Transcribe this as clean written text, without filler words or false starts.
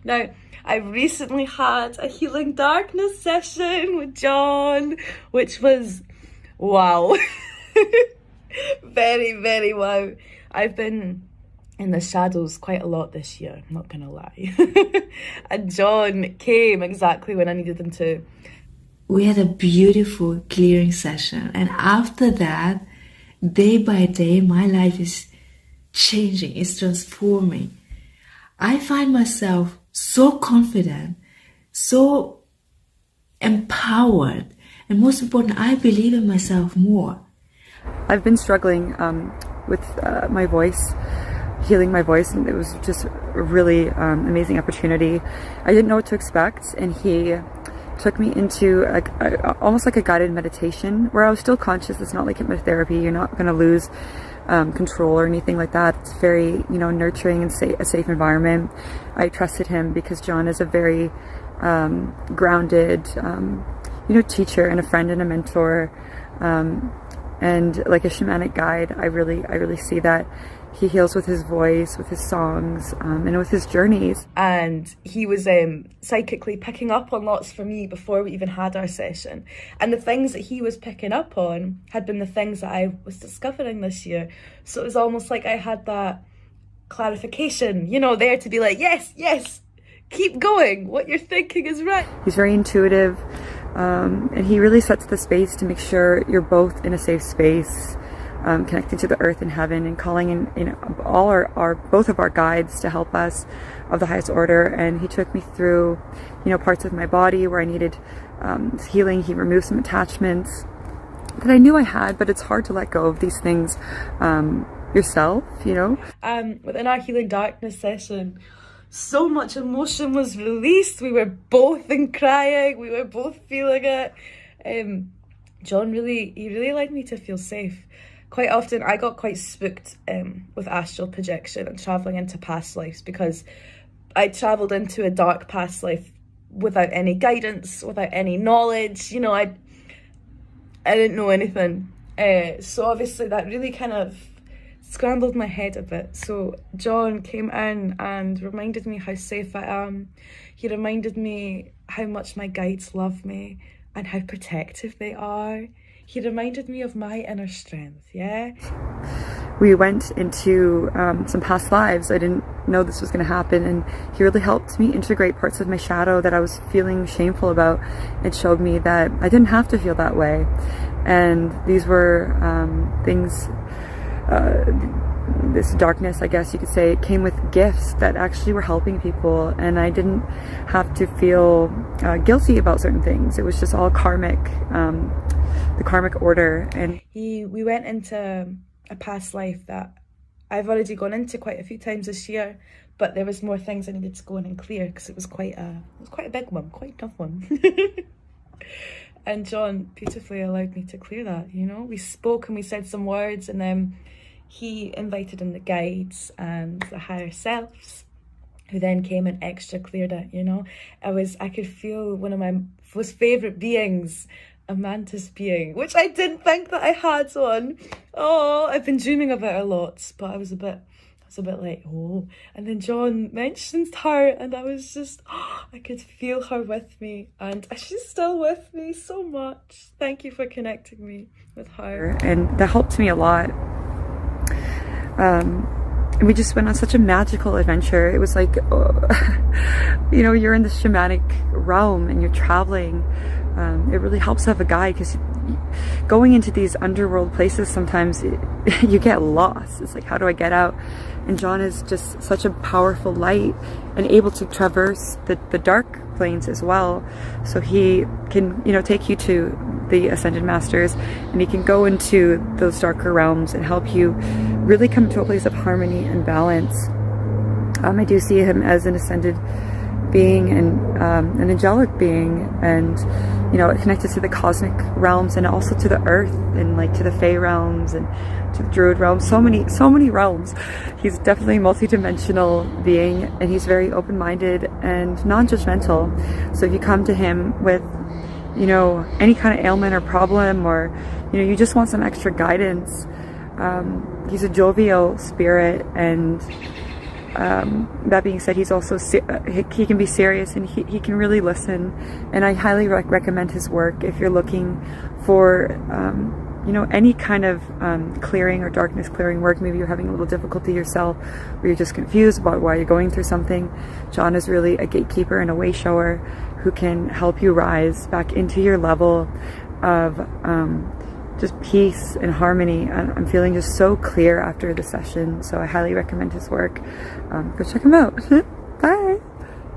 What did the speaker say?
Now, I recently had a Healing Darkness session with Jon, which was wow. Very, very wow. I've been in the shadows quite a lot this year, I'm not gonna lie. And Jon came exactly when I needed him to. We had a beautiful clearing session, and after that, day by day, my life is changing, it's transforming. I find myself so confident, so empowered, and most important, I believe in myself more. I've been struggling with my voice, healing my voice, and it was just a really amazing opportunity. I didn't know what to expect, and he took me into almost like a guided meditation where I was still conscious. It's not like hypnotherapy. You're not going to lose control or anything like that. It's very, nurturing and a safe environment. I trusted him because Jon is a very grounded, teacher and a friend and a mentor, and like a shamanic guide. I really see that he heals with his voice, with his songs, and with his journeys. And he was psychically picking up on lots for me before we even had our session. And the things that he was picking up on had been the things that I was discovering this year. So it was almost like I had that clarification, there to be like, yes, keep going. What you're thinking is right. He's very intuitive, and he really sets the space to make sure you're both in a safe space. Connecting to the earth and heaven, and calling in all both of our guides to help us of the highest order. And he took me through parts of my body where I needed healing. He removed some attachments that I knew I had, but it's hard to let go of these things yourself. Within our Healing Darkness session, so much emotion was released. We were both crying, we were both feeling it. Jon really led me to feel safe. Quite often I got quite spooked with astral projection and travelling into past lives, because I travelled into a dark past life without any guidance, without any knowledge. I didn't know anything. So obviously that really kind of scrambled my head a bit. So Jon came in and reminded me how safe I am. He reminded me how much my guides love me and how protective they are. He reminded me of my inner strength, yeah? We went into some past lives. I didn't know this was going to happen, and he really helped me integrate parts of my shadow that I was feeling shameful about. It showed me that I didn't have to feel that way. And these were things, this darkness, I guess you could say, it came with gifts that actually were helping people, and I didn't have to feel guilty about certain things. It was just all karmic. The karmic order. And we went into a past life that I've already gone into quite a few times this year, but there was more things I needed to go in and clear, because it was quite a big one, quite a tough one. And Jon beautifully allowed me to clear that. We spoke and we said some words, and then he invited in the guides and the higher selves, who then came and extra cleared it. I could feel one of my most favorite beings, a mantis being, which I didn't think that I had one. Oh, I've been dreaming about her lots, but I was a bit like, oh. And then Jon mentioned her, and I was just, I could feel her with me, and she's still with me so much. Thank you for connecting me with her. And that helped me a lot. And we just went on such a magical adventure. It was like, you're in this shamanic realm and you're traveling. It really helps to have a guide, because going into these underworld places, sometimes you get lost. It's like, how do I get out? And Jon is just such a powerful light and able to traverse the dark planes as well. So he can, take you to the Ascended Masters, and he can go into those darker realms and help you really come to a place of harmony and balance. I do see him as an ascended being and an angelic being, and connected to the cosmic realms, and also to the earth, and like to the Fey realms and to the Druid realms. So many realms. He's definitely a multi-dimensional being, and he's very open-minded and non-judgmental. So if you come to him with any kind of ailment or problem, or you just want some extra guidance, he's a jovial spirit, and That being said, he's also he can be serious, and he can really listen, and I highly recommend his work if you're looking for you know, any kind of clearing or darkness clearing work. Maybe you're having a little difficulty yourself, or you're just confused about why you're going through something. Jon is really a gatekeeper and a way shower who can help you rise back into your level of just peace and harmony. I'm feeling just so clear after the session, so I highly recommend his work. Go check him out. Bye!